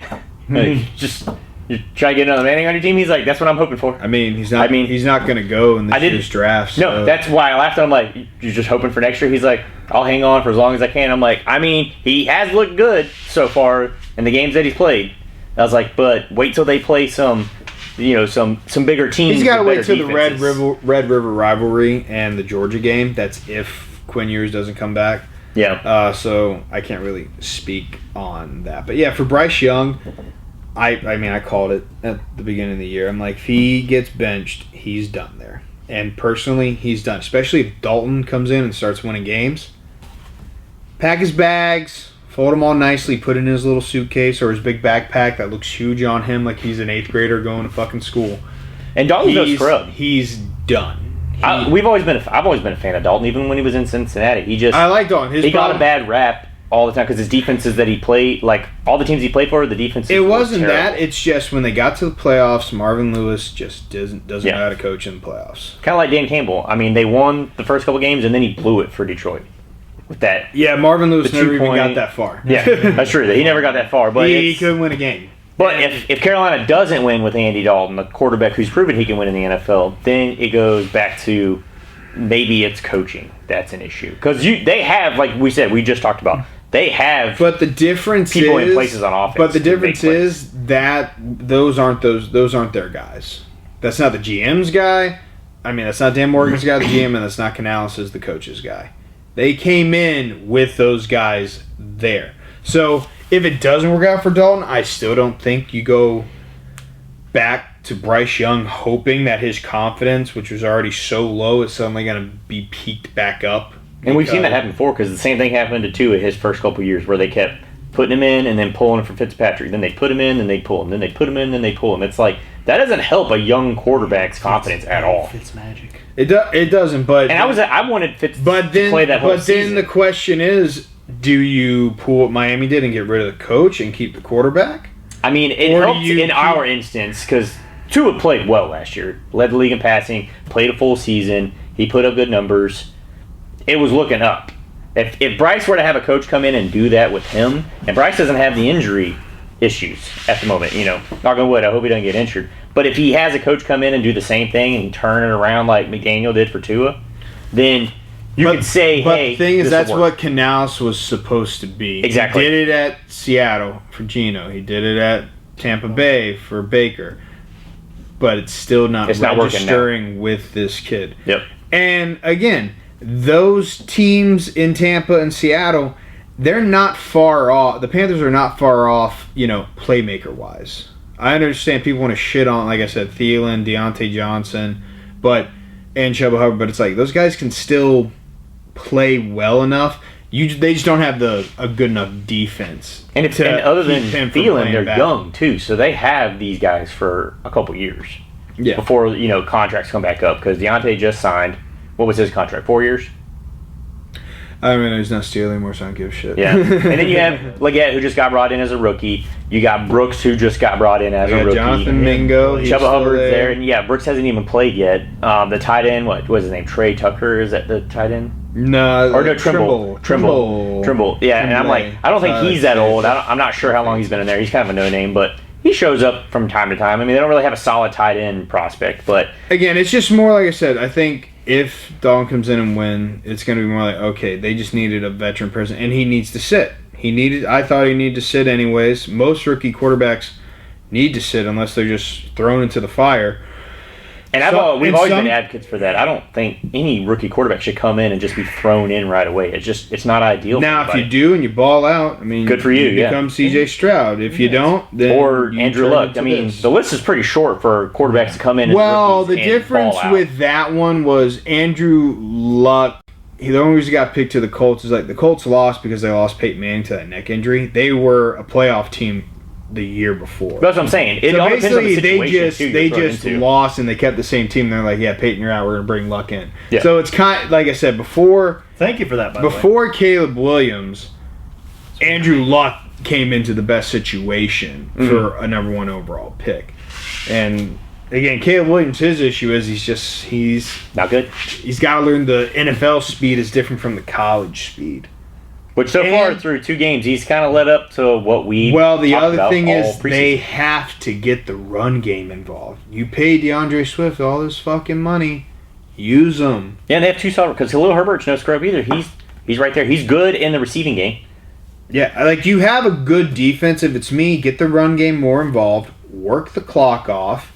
You try to get another Manning on your team?" He's like, "That's what I'm hoping for." I mean, he's not going to go in this year's draft. So. No, that's why I laughed. I'm like, "You're just hoping for next year?" He's like, "I'll hang on for as long as I can." I'm like, he has looked good so far in the games that he's played. I was like, but wait till they play some bigger teams. He's got to wait till the Red River rivalry and the Georgia game. That's if Quinn Ewers doesn't come back. Yeah. So I can't really speak on that. But yeah, for Bryce Young, I called it at the beginning of the year. I'm like, if he gets benched, he's done there. And personally, he's done. Especially if Dalton comes in and starts winning games. Pack his bags, fold them all nicely, put it in his little suitcase or his big backpack that looks huge on him like he's an 8th grader going to fucking school. And Dalton's no scrub. He's done. I've always been a fan of Dalton, even when he was in Cincinnati. I like Dalton. He got a bad rap all the time because his defenses that he played, like all the teams he played for, the defenses. It wasn't that. It's just when they got to the playoffs, Marvin Lewis just doesn't know how to coach in the playoffs. Kind of like Dan Campbell. I mean, they won the first couple games and then he blew it for Detroit. with that. Yeah, Marvin Lewis The never even 2-point got that far. Yeah, that's true. He never got that far, but he it's- couldn't win a game. But if Carolina doesn't win with Andy Dalton, the quarterback who's proven he can win in the NFL, then it goes back to maybe it's coaching. That's an issue. Because they have, like we said, we just talked about, they have But the difference people is in places on offense. But the to make difference plays. is that those aren't their guys. That's not the GM's guy. I mean, that's not Dan Morgan's guy, the GM, and that's not Canales' the coach's guy. They came in with those guys there. So if it doesn't work out for Dalton, I still don't think you go back to Bryce Young hoping that his confidence, which was already so low, is suddenly going to be peaked back up. And we've seen that happen before because the same thing happened to Tua his first couple of years where they kept putting him in and then pulling him for Fitzpatrick. Then they put him in and they pull him. Then they put him in and they pull him. It's like that doesn't help a young quarterback's confidence at all. It's magic. It doesn't, but And I wanted Fitz to But then, play that whole season. the question is, do you pull what Miami did and get rid of the coach and keep the quarterback? I mean, it Or do helped you in our instance because Tua played well last year. Led the league in passing, played a full season. He put up good numbers. It was looking up. If Bryce were to have a coach come in and do that with him, and Bryce doesn't have the injury issues at the moment, knock on wood, I hope he doesn't get injured. But if he has a coach come in and do the same thing and turn it around like McDaniel did for Tua, then you could say, but hey, the thing is, this that's will work. what Canales was supposed to be. Exactly. He did it at Seattle for Geno. He did it at Tampa Bay for Baker. But it's still not It's not working now. registering with this kid. Yep. And again, those teams in Tampa and Seattle, they're not far off. The Panthers are not far off, playmaker wise. I understand people want to shit on, like I said, Thielen, Deontay Johnson, and Chuba Hubbard, but it's like those guys can still play well enough. They just don't have a good enough defense. And other than keep him from Thielen, playing they're back. young too, so they have these guys for a couple years Yeah. before contracts come back up. Because Deontay just signed. What was his contract? 4 years. I mean, he's not stealing more, so I don't give a shit. Yeah. And then you have Leggett, who just got brought in as a rookie. You got Brooks, who just got brought in as We a got rookie. Jonathan Mingo. He's Chuba still Hubbard's there. there. And yeah, Brooks hasn't even played yet. The tight end, what was his name? Trey Tucker? Is that the tight end? No, Or no, Trimble. Yeah, and I'm like, I don't think he's that old. I'm not sure how long he's been in there. He's kind of a no-name, but he shows up from time to time. I mean, they don't really have a solid tight end prospect, but Again, it's just more like I said. I think if Dalton comes in and win, it's going to be more like, okay, they just needed a veteran person, and he needs to sit. I thought he needed to sit anyways. Most rookie quarterbacks need to sit unless they're just thrown into the fire. And we've always been advocates for that. I don't think any rookie quarterback should come in and just be thrown in right away. It's not ideal. Now, for if you anybody. do and you ball out, I mean, Good for you, yeah. become C.J. Stroud. If you don't, then or you Andrew turn Luck. into I mean, this. the list is pretty short for quarterbacks to come in. Well, as the rookies and difference ball out. with that one was Andrew Luck. The only reason he got picked to the Colts is like the Colts lost because they lost Peyton Manning to that neck injury. They were a playoff team the year before. That's what I'm saying. It So all depends on the basically, situation they too, you're just thrown into. lost and they kept the same team. They're like, yeah, Peyton, you're out. We're gonna bring Luck in. Yeah. So it's kind like I said before. Thank you for that, by the way. Before Caleb Williams, Andrew Luck came into the best situation for a number one overall pick. And again, Caleb Williams, his issue is he's Not good. he's got to learn the NFL speed is different from the college speed. Which so far through 2 games, he's kind of led up to what we. Well, the talked other about thing all is they preseason. have to get the run game involved. You pay DeAndre Swift all this fucking money, use them. Yeah, and they have 2 solid because Khalil Herbert's no scrub either. He's right there. He's good in the receiving game. Yeah, like you have a good defense. If it's me, get the run game more involved, work the clock off,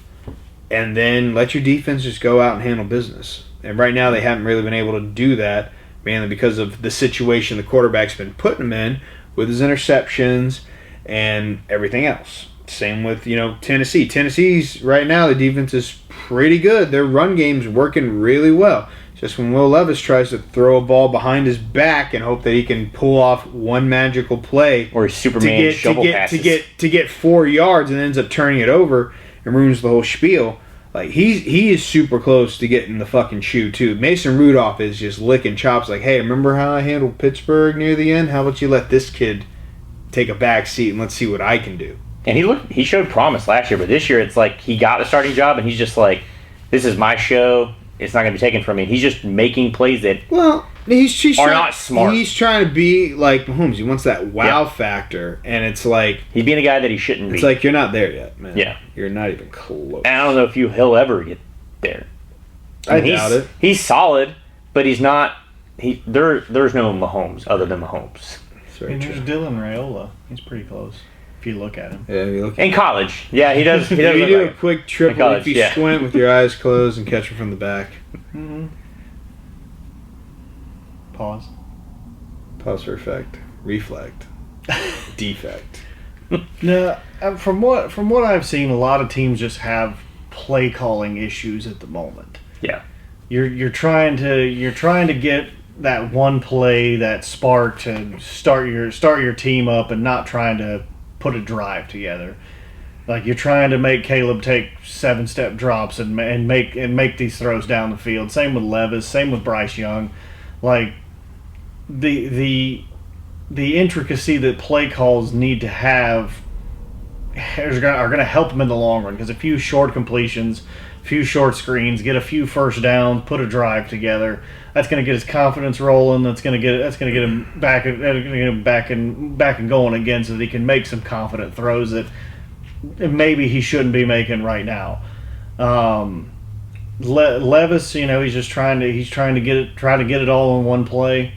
and then let your defense just go out and handle business. And right now they haven't really been able to do that, mainly because of the situation the quarterback's been putting him in with his interceptions and everything else. Same with, Tennessee. Tennessee's right now, the defense is pretty good. Their run game's working really well. Just when Will Levis tries to throw a ball behind his back and hope that he can pull off one magical play Or Superman shovel passes. to get 4 yards and ends up turning it over and ruins the whole spiel. Like he is super close to getting the fucking shoe too. Mason Rudolph is just licking chops. Like, hey, remember how I handled Pittsburgh near the end? How about you let this kid take a back seat and let's see what I can do. And he showed promise last year, but this year it's like he got the starting job and he's just like, this is my show. It's not going to be taken from me. He's just making plays that Well, He's are trying, not smart. He's trying to be like Mahomes. He wants that wow factor, and it's like He's being a guy that he shouldn't be. it's like you're not there yet, man. Yeah. You're not even close. And I don't know if he'll ever get there. I mean, doubt it. He's solid, but he's not. There's no Mahomes other than Mahomes. It's very And true. there's Dylan Raiola. He's pretty close if you look at him. Yeah, you look. In college, yeah, he does. He You does. look do a like- quick triple college, if you yeah. squint with your eyes closed and catch him from the back. Pause. Pause for effect. Reflect. Defect. No, from what I've seen, a lot of teams just have play calling issues at the moment. Yeah. You're trying to get that one play, that spark to start your team up, and not trying to put a drive together. Like you're trying to make Caleb take 7-step drops and make these throws down the field. Same with Levis. Same with Bryce Young. Like the intricacy that play calls need to have are going to help him in the long run, because a few short completions, a few short screens, get a few first downs, put a drive together. That's going to get his confidence rolling. That's going to get him back and going again, so that he can make some confident throws that maybe he shouldn't be making right now. Levis, he's just trying to get it all in one play.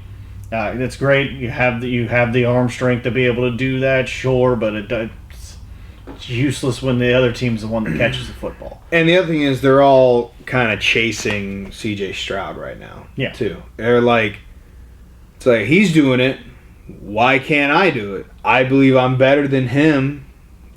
That's great. You have the arm strength to be able to do that, sure, but it's useless when the other team's the one that catches the football. And the other thing is they're all kind of chasing C.J. Stroud right now. Yeah. Too. They're like, it's like he's doing it. Why can't I do it? I believe I'm better than him,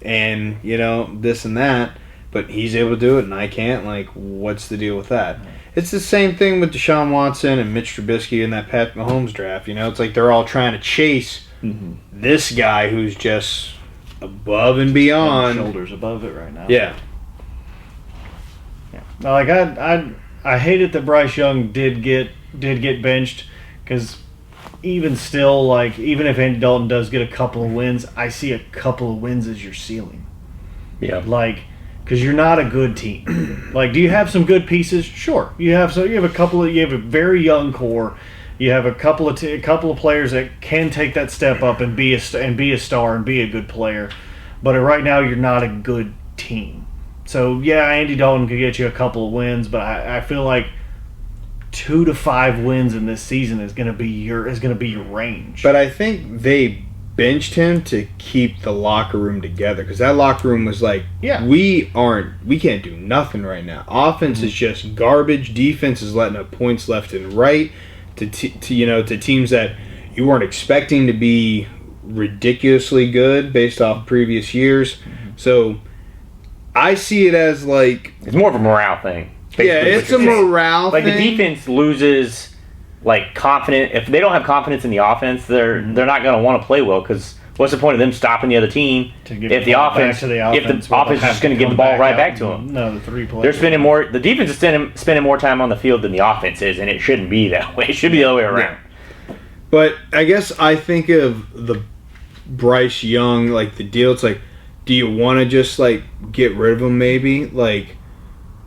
and this and that. But he's able to do it, and I can't. Like, what's the deal with that? It's the same thing with Deshaun Watson and Mitch Trubisky in that Pat Mahomes draft. It's like they're all trying to chase this guy who's just above and beyond. Shoulders above it right now. Yeah. Like I hate it that Bryce Young did get benched, because even still, like, even if Andy Dalton does get a couple of wins, I see a couple of wins as your ceiling. Yeah. Like, because you're not a good team. Like, do you have some good pieces? Sure, you have. So you have a very young core. You have a couple of players that can take that step up and be a star and be a good player. But right now, you're not a good team. So yeah, Andy Dalton could get you a couple of wins, but I feel like 2 to 5 wins in this season is going to be your range. But I think they benched him to keep the locker room together, because that locker room was like, Yeah. we can't do nothing right now. Offense is just garbage. Defense is letting up points left and right to teams that you weren't expecting to be ridiculously good based off previous years. So I see it as like, It's more of a morale thing. basically, yeah, what it's you're a saying. morale Like thing. the defense loses confidence. If they don't have confidence in the offense, they're not going to want to play well, because what's the point of them stopping the other team To give if the the ball back offense to the if offense, the offense is just going to give the ball right back to them? No, the 3 plays. They're spending more. The defense is spending more time on the field than the offense is, and it shouldn't be that way. It should be the other way around. But I guess I think of the Bryce Young, like the deal. It's like, do you want to just like get rid of him? Maybe, like,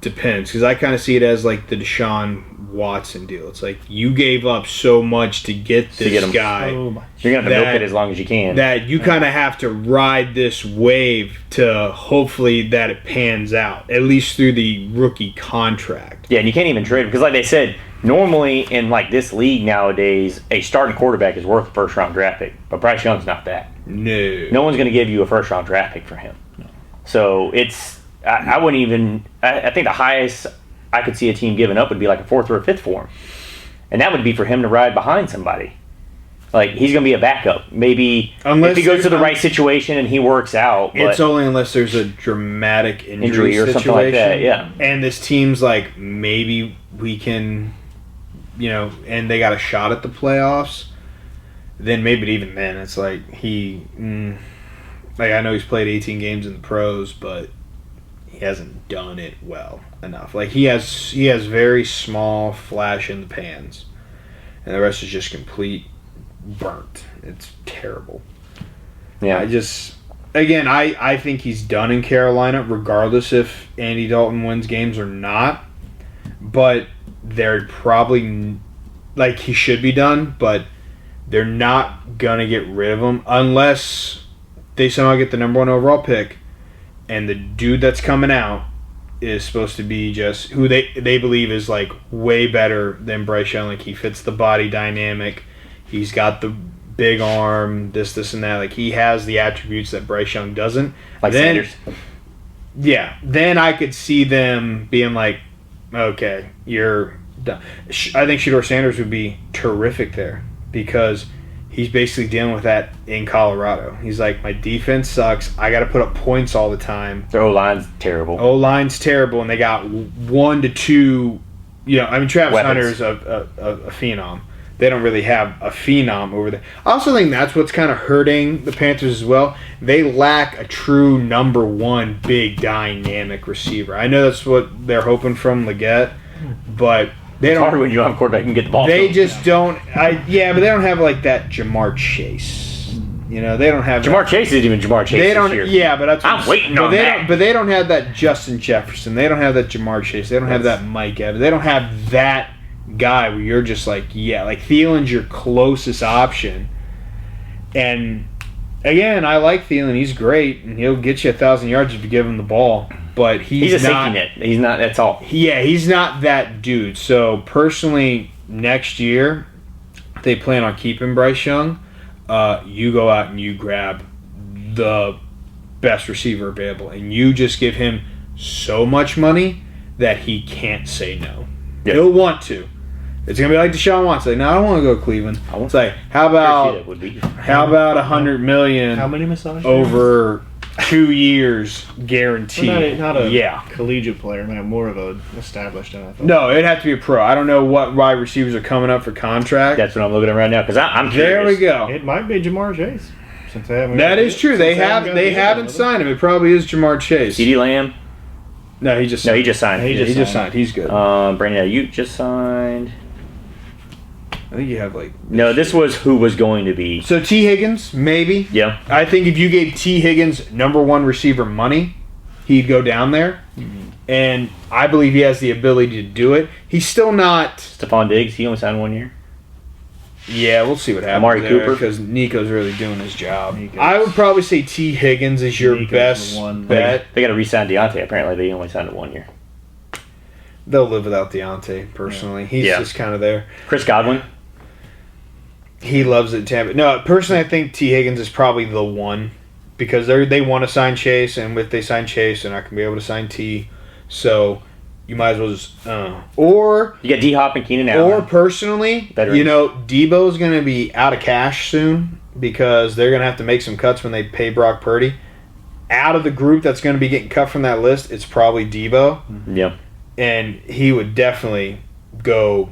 depends, because I kind of see it as like the Deshaun Watson deal. It's like you gave up so much to get this get him. guy Oh my. You're going to have to milk That- it as long as you can. that you kind of have to ride this wave to hopefully that it pans out, at least through the rookie contract. Yeah, and you can't even trade, because like they said, normally in like this league nowadays, a starting quarterback is worth a first-round draft pick, but Bryce Young's not that. No one's going to give you a first-round draft pick for him. So it's I wouldn't even. I think the highest I could see a team giving up would be like a 4th or a 5th for him, and that would be for him to ride behind somebody. Like, he's going to be a backup. Maybe Unless if he goes to the there's- right situation and he works out. But It's only unless there's a dramatic Injury or situation, something like that, yeah. And this team's like, maybe we can, and they got a shot at the playoffs. Then maybe even then, it's like like I know he's played 18 games in the pros, but he hasn't done it well enough. Like he has very small flash in the pans, and the rest is just complete burnt. It's terrible. yeah, I think he's done in Carolina, regardless if Andy Dalton wins games or not. But they're probably like he should be done, but they're not going to get rid of him unless they somehow get the number 1 overall pick and the dude that's coming out is supposed to be just who they believe is like way better than Bryce Young. Like he fits the body dynamic. He's got the big arm, this and that. Like he has the attributes that Bryce Young doesn't. Like Sanders. Yeah. Then I could see them being like, okay, you're done. I think Shedeur Sanders would be terrific there because he's basically dealing with that in Colorado. He's like, my defense sucks. I got to put up points all the time. Their O-line's terrible. O-line's terrible, and they got 1 to 2. Travis weapons. Hunter's a phenom. They don't really have a phenom over there. I also think that's what's kind of hurting the Panthers as well. They lack a true number 1 big dynamic receiver. I know that's what they're hoping from Leggett, but they It's don't. hard when you have a quarterback and get the ball. They to him. just don't. But they don't have like that Jamar Chase. They don't have Jamar Chase isn't even Jamar Chase They don't. this year. Yeah, but that's. I'm waiting but on they that. Don't, but they don't have that Justin Jefferson. They don't have that Jamar Chase. They don't have that Mike Evans. They don't have that guy where you're just like, yeah, like Thielen's your closest option. And again, I like Thielen. He's great, and he'll get you 1,000 yards if you give him the ball. But He's a not, safety net. He's not. That's all. Yeah, he's not that dude. So personally, next year, if they plan on keeping Bryce Young, you go out and you grab the best receiver available, and you just give him so much money that he can't say no. Yep. He'll want to. It's gonna be like Deshaun Watson. Like, no, I don't want to go to Cleveland. It's like, how about Would be. $100 million How many massages? over 2 years guaranteed? Not a yeah. collegiate player, man. More of a established NFL. No, it'd have to be a pro. I don't know what wide receivers are coming up for contract. That's what I'm looking at right now because I'm curious. There we go. It might be Jamar Chase. Since they haven't. That is true. They haven't haven't signed him. It probably is Jamar Chase. CeeDee Lamb. No, he just No, signed. he just signed. He Yeah, he just signed. signed. He's good. Brandon Ayuk just signed. I think you have like. No, this was who was going to be. So T. Higgins, maybe. Yeah. I think if you gave T. Higgins number 1 receiver money, he'd go down there. And I believe he has the ability to do it. He's still not. Stephon Diggs. He only signed 1 year. Yeah, we'll see what happens Amari there Cooper. because Nico's really doing his job. Nico's- I would probably say T. Higgins is your Nico's best the one. bet. They got to re-sign Deontay. Apparently, they only signed it 1 year. They'll live without Deontay, personally. He's Yeah. just kind of there. Chris Godwin. He loves it, Tampa. No, personally, I think T. Higgins is probably the one because they want to sign Chase, and if they sign Chase, they're not going to be able to sign T. So you might as well just or You got D-Hop and Keenan or Allen. personally, Veterans. Debo's going to be out of cash soon because they're going to have to make some cuts when they pay Brock Purdy. Out of the group that's going to be getting cut from that list, it's probably Debo, Yeah. and he would definitely go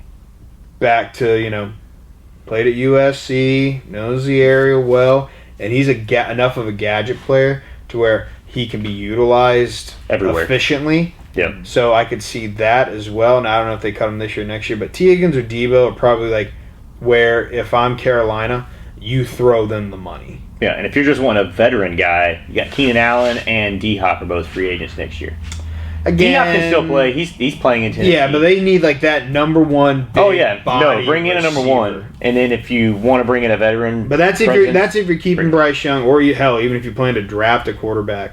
back to played at USC, knows the area well, and he's enough of a gadget player to where he can be utilized Everywhere. efficiently. Yeah. So I could see that as well. And I don't know if they cut him this year or next year, but T. Higgins or Debo are probably like where if I'm Carolina, you throw them the money. Yeah, and if you're just wanting a veteran guy, you got Keenan Allen and D-Hop are both free agents next year. Again, D-Hop can still play. He's playing in Tennessee. Yeah, but they need like that number 1. Big Oh yeah, no, body bring in a number receiver. 1, and then if you want to bring in a veteran, But that's if presence, you're keeping Bryce Young, or even if you plan to draft a quarterback,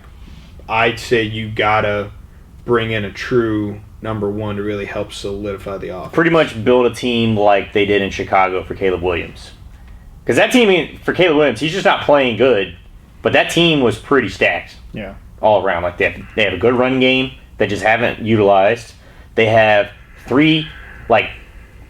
I'd say you gotta bring in a true number 1 to really help solidify the offense. pretty much build a team like they did in Chicago for Caleb Williams. Because that team for Caleb Williams, he's just not playing good, but that team was pretty stacked Yeah. all around. Like they have a good run game that just haven't utilized. They have 3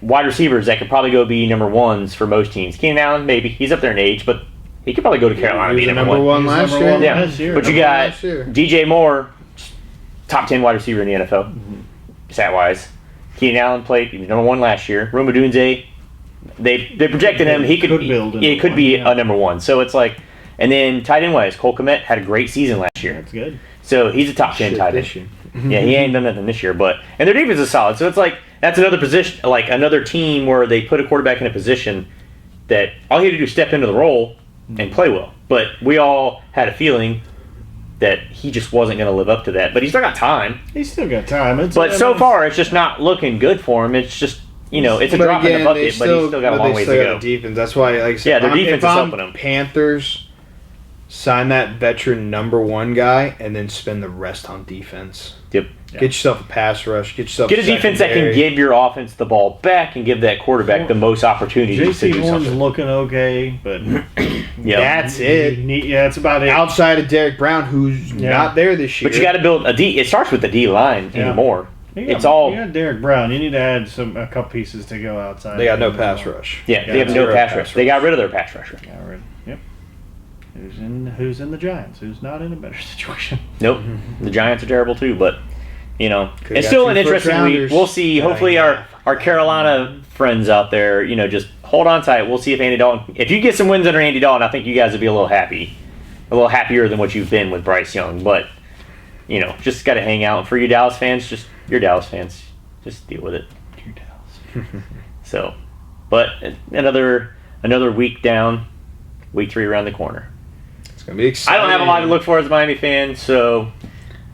wide receivers that could probably go be number 1s for most teams. Keenan Allen, maybe he's up there in age, but he could probably go to Carolina and He be was number 1. 1 He was last number year. 1 Yeah, last year. but you Number one got last year. DJ Moore, top 10 wide receiver in the NFL, stat wise. Keenan Allen played, he was number 1 last year. Roma Dunze, they projected him. He could build it could be yeah. a number 1. So it's like, and then tight end wise, Cole Kmet had a great season last year. That's good. So he's a top 10 Shit, tight this end. year. Yeah, he ain't done nothing this year, and their defense is solid. So it's like that's another position, like another team where they put a quarterback in a position that all he had to do is step into the role and play well. But we all had a feeling that he just wasn't going to live up to that. But he's still got time. He's still got time. But so far, it's just not looking good for him. It's just it's a But drop in again, the bucket, but he's still got a long ways to go. Defense. That's why, like I said, Yeah, their defense if is I'm helping them. Panthers, sign that veteran #1 guy, and then spend the rest on defense. Yep. Get yourself a pass rush. Get yourself Get a defense that can secondary. give your offense the ball back and give that quarterback the most opportunities to J.C. do Horn's something. looking okay, but Yeah. That's it. yeah, that's about it. Outside of Derek Brown, who's not there this year. But you got to build a D. It starts with the D line Yeah. anymore. You got- It's all you got Derek Brown. You need to add a couple pieces to go outside. They got no pass rush. They have no zero pass pass rush. They got rid of their pass rusher. Got rid- Yep. Who's in the Giants? Who's not in a better situation? Nope. The Giants are terrible too, but it's got still an two interesting week. first-rounders. We'll see. Hopefully, our Carolina friends out there, just hold on tight. We'll see if Andy Dalton. If you get some wins under Andy Dalton, I think you guys will be a little happier than what you've been with Bryce Young. But just got to hang out. And for you Dallas fans, you're Dallas fans. Just deal with it. You're Dallas. So, but another week down. Week 3 around the corner. It's gonna be exciting. I don't have a lot to look for as a Miami fan, so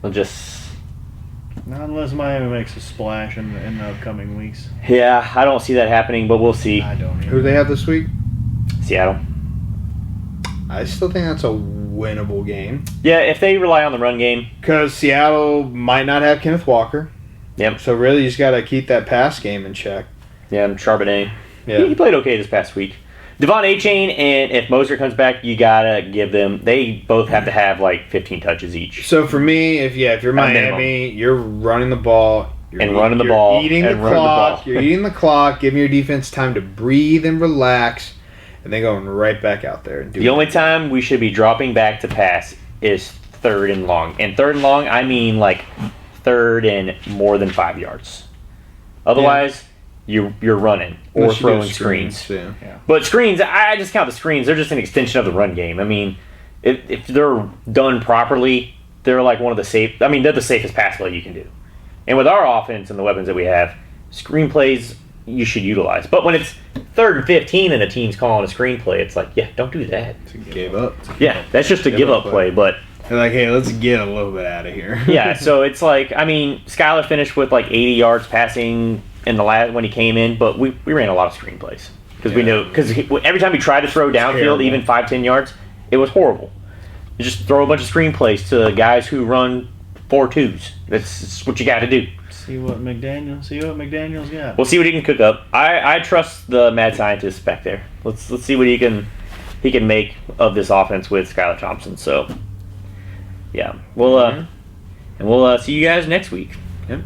we'll just. Not unless Miami makes a splash in the upcoming weeks. Yeah, I don't see that happening, but we'll see. I don't. Who do they have this week? Seattle. I still think that's a winnable game Yeah, if they rely on the run game. because Seattle might not have Kenneth Walker. Yep. So really, you just got to keep that pass game in check. Yeah, Charbonnet. Yeah. He played okay this past week. Devon A-Chain and if Moser comes back, you gotta give them. They both have to have like 15 touches each. So for me, if you're Miami, you're running the ball. You're running the ball, Eating and the running the clock. ball. You're eating the clock. Giving your defense time to breathe and relax, and then going right back out there and do. The only time we should be dropping back to pass is 3rd and long. And 3rd and long, I mean like 3rd and more than 5 yards. Otherwise, you're running or Unless you do throwing screens. Yeah. But screens, I just count the screens. They're just an extension of the run game. I mean, if they're done properly, they're like one of the safe. I mean, they're the safest pass play you can do. And with our offense and the weapons that we have, screen plays you should utilize. But when it's 3rd and 15 and a team's calling a screen play, it's like, yeah, don't do that. Gave up. Yeah, that's just a give up play. But They're like, hey, let's get a little bit out of here. yeah, so it's like, I mean, Skyler finished with like 80 yards passing in the last when he came in, but we ran a lot of screen plays because we know because every time he tried to throw downfield, Terrible. even 5-10 yards, it was horrible. You just throw a bunch of screen plays to guys who run 4-2s. That's what you got to do. See what McDaniel's got. We'll see what he can cook up. I trust the mad scientist back there. Let's see what he can make of this offense with Skylar Thompson. So yeah, we'll see you guys next week. Yep.